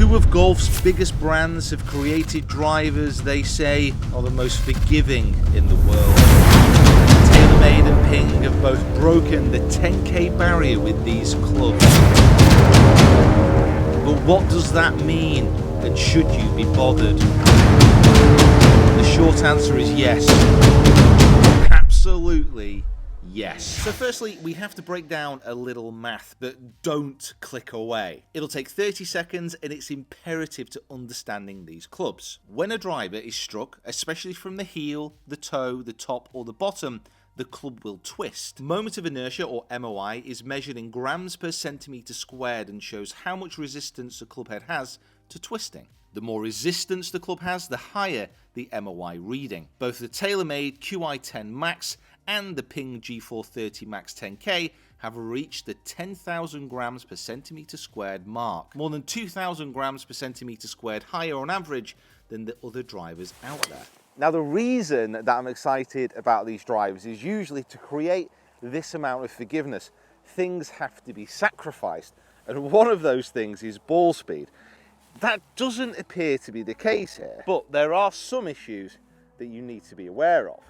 Two of golf's biggest brands have created drivers they say are the most forgiving in the world. TaylorMade and Ping have both broken the 10K barrier with these clubs. But what does that mean, and should you be bothered? The short answer is yes. Absolutely yes. So firstly, we have to break down a little math, but don't click away. It'll take 30 seconds and it's imperative to understanding these clubs. When a driver is struck, especially from the heel, the toe, the top or the bottom, the club will twist. Moment of inertia, or MOI, is measured in grams per centimetre squared and shows how much resistance the club head has to twisting. The more resistance the club has, the higher the MOI reading. Both the TaylorMade Qi10 MAX and the PING G430 MAX 10K have reached the 10,000 grams per centimetre squared mark, more than 2,000 grams per centimetre squared higher on average than the other drivers out there. Now, the reason that I'm excited about these drivers is usually to create this amount of forgiveness. Things have to be sacrificed, and one of those things is ball speed. That doesn't appear to be the case here, but there are some issues that you need to be aware of.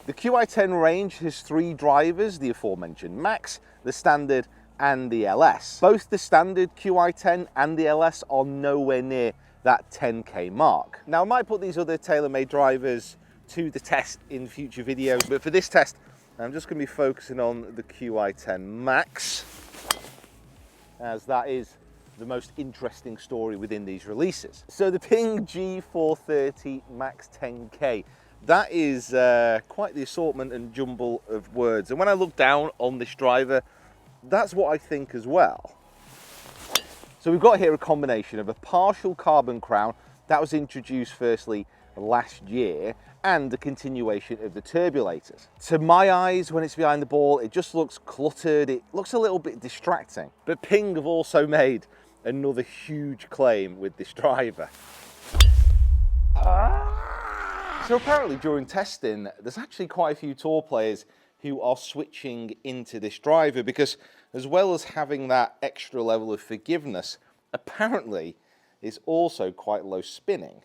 The Qi10 range has three drivers, the aforementioned Max, the Standard and the LS. Both the Standard Qi10 and the LS are nowhere near that 10K mark. Now, I might put these other TaylorMade drivers to the test in future videos, but for this test, I'm just going to be focusing on the Qi10 MAX, as that is the most interesting story within these releases. So the PING G430 MAX 10K, that is quite the assortment and jumble of words. And when I look down on this driver, that's what I think as well. So we've got here a combination of a partial carbon crown that was introduced firstly last year and a continuation of the turbulators. To my eyes, when it's behind the ball, it just looks cluttered. It looks a little bit distracting. But Ping have also made another huge claim with this driver. So apparently during testing, there's actually quite a few tour players who are switching into this driver because, as well as having that extra level of forgiveness, apparently it's also quite low spinning.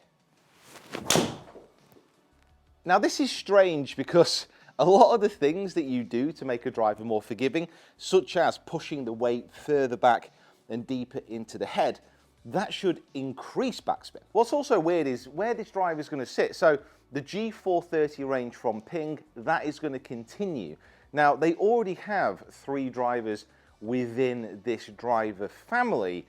Now, this is strange because a lot of the things that you do to make a driver more forgiving, such as pushing the weight further back and deeper into the head, that should increase backspin. What's also weird is where this driver is going to sit. So the G430 range from Ping, that is going to continue. Now, they already have three drivers within this driver family,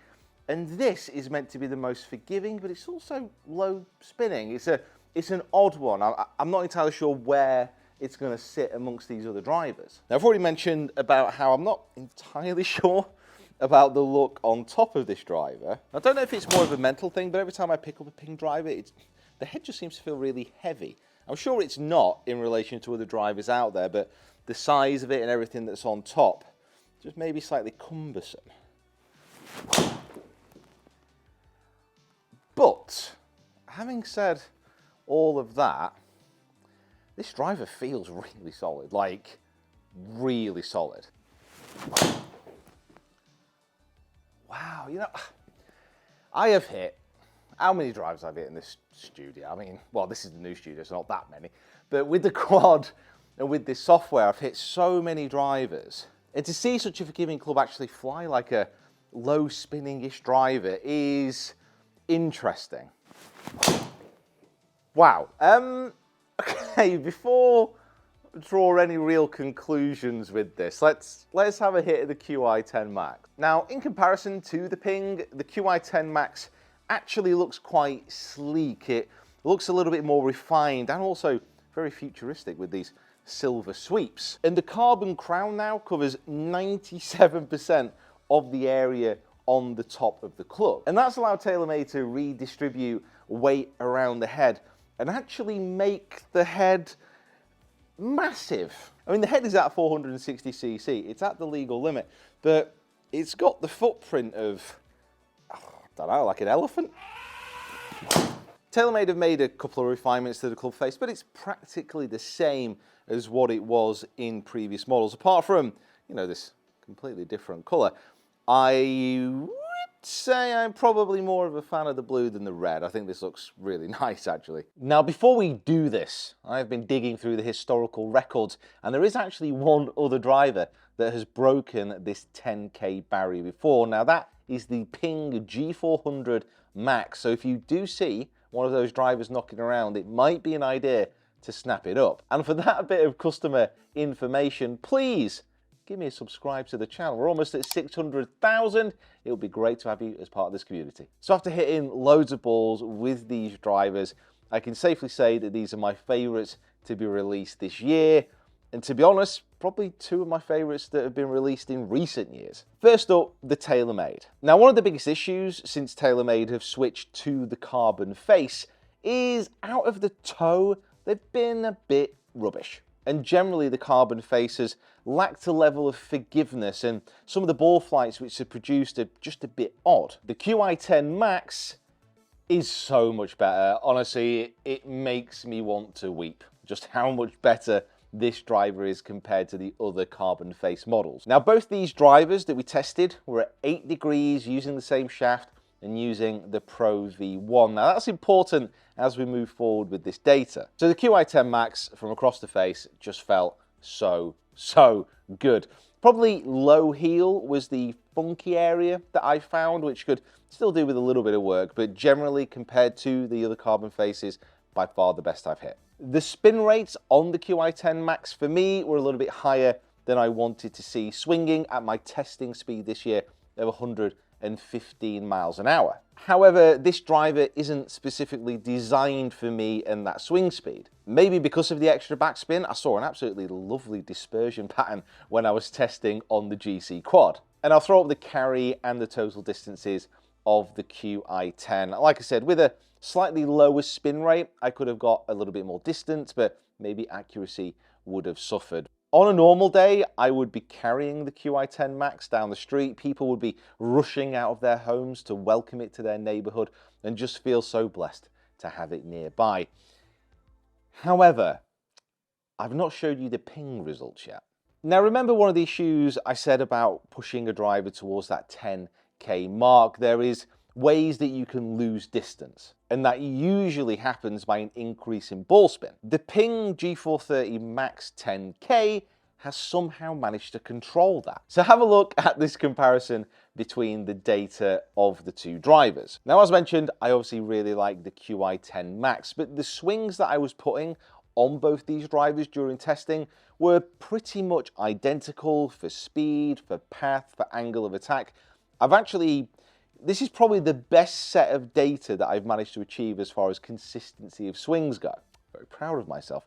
and this is meant to be the most forgiving, but it's also low spinning. It's an odd one. I'm not entirely sure where it's going to sit amongst these other drivers. Now, I've already mentioned about how I'm not entirely sure about the look on top of this driver. I don't know if it's more of a mental thing, but every time I pick up a Ping driver, the head just seems to feel really heavy. I'm sure it's not in relation to other drivers out there, but the size of it and everything that's on top just maybe slightly cumbersome. But having said all of that, this driver feels really solid, like really solid. Wow, you know, I have hit, how many drives I've hit in this studio? I mean, well, this is the new studio, so not that many. But with the quad and with this software, I've hit so many drivers. And to see such a forgiving club actually fly like a low spinning-ish driver is interesting. Wow. Okay, before I draw any real conclusions with this, let's have a hit of the Qi10 MAX. Now, in comparison to the Ping, the Qi10 MAX actually looks quite sleek. It looks a little bit more refined and also very futuristic with these silver sweeps. And the carbon crown now covers 97% of the area on the top of the club. And that's allowed TaylorMade to redistribute weight around the head and actually make the head massive. I mean, the head is at 460cc. It's at the legal limit, but it's got the footprint of, I don't know, like an elephant. TaylorMade have made a couple of refinements to the club face, but it's practically the same as what it was in previous models, apart from, you know, this completely different color. I say I'm probably more of a fan of the blue than the red. I think this looks really nice, actually. Now, before we do this, I've been digging through the historical records, and there is actually one other driver that has broken this 10K barrier before. Now, that is the PING G430 MAX. So if you do see one of those drivers knocking around, it might be an idea to snap it up. And for that bit of customer information, please give me a subscribe to the channel. We're almost at 600,000. It would be great to have you as part of this community. So after hitting loads of balls with these drivers, I can safely say that these are my favorites to be released this year. And to be honest, probably two of my favorites that have been released in recent years. First up, the TaylorMade. Now, one of the biggest issues since TaylorMade have switched to the carbon face is out of the toe, they've been a bit rubbish. And generally the carbon faces lacked a level of forgiveness, and some of the ball flights which are produced are just a bit odd. The Qi10 MAX is so much better. Honestly, it makes me want to weep just how much better this driver is compared to the other carbon face models. Now, both these drivers that we tested were at 8 degrees using the same shaft and using the Pro V1. Now, that's important as we move forward with this data. So the Qi10 MAX from across the face just felt so good. Probably low heel was the funky area that I found, which could still do with a little bit of work, but generally compared to the other carbon faces, by far the best I've hit. The spin rates on the Qi10 MAX for me were a little bit higher than I wanted to see, swinging at my testing speed this year of 115 miles an hour. However, this driver isn't specifically designed for me and that swing speed. Maybe because of the extra backspin, I saw an absolutely lovely dispersion pattern when I was testing on the GC Quad. And I'll throw up the carry and the total distances of the Qi10. Like I said, with a slightly lower spin rate, I could have got a little bit more distance, but maybe accuracy would have suffered. On a normal day, I would be carrying the Qi10 MAX down the street. People would be rushing out of their homes to welcome it to their neighborhood and just feel so blessed to have it nearby. However, I've not showed you the ping results yet. Now, remember one of the issues I said about pushing a driver towards that 10K mark? There is ways that you can lose distance, and that usually happens by an increase in ball spin. The PING G430 MAX 10K has somehow managed to control that. So have a look at this comparison between the data of the two drivers. Now, as mentioned, I obviously really like the Qi10 MAX, but the swings that I was putting on both these drivers during testing were pretty much identical for speed, for path, for angle of attack. This is probably the best set of data that I've managed to achieve as far as consistency of swings go. Very proud of myself.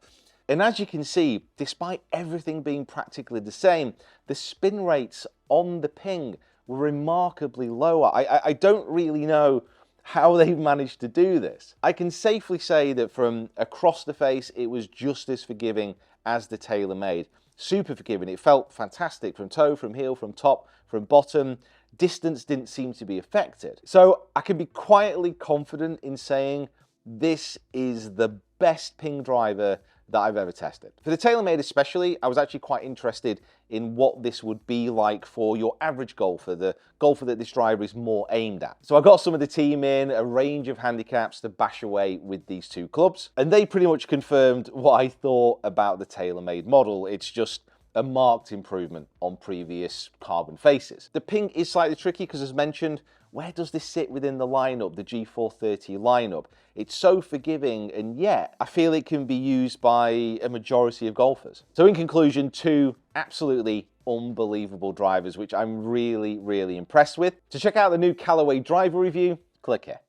And as you can see, despite everything being practically the same, the spin rates on the Ping were remarkably lower. I don't really know how they've managed to do this. I can safely say that from across the face, it was just as forgiving as the TaylorMade. Super forgiving. It felt fantastic from toe, from heel, from top, from bottom. Distance didn't seem to be affected. So I can be quietly confident in saying this is the best Ping driver that I've ever tested. For the TaylorMade especially, I was actually quite interested in what this would be like for your average golfer, the golfer that this driver is more aimed at. So I got some of the team in, a range of handicaps to bash away with these two clubs, and they pretty much confirmed what I thought about the TaylorMade model. It's just a marked improvement on previous carbon faces. The Ping is slightly tricky because, as mentioned, where does this sit within the lineup, the G430 lineup? It's so forgiving, and yet I feel it can be used by a majority of golfers. So in conclusion, two absolutely unbelievable drivers, which I'm really impressed with. To check out the new Callaway driver review, click here.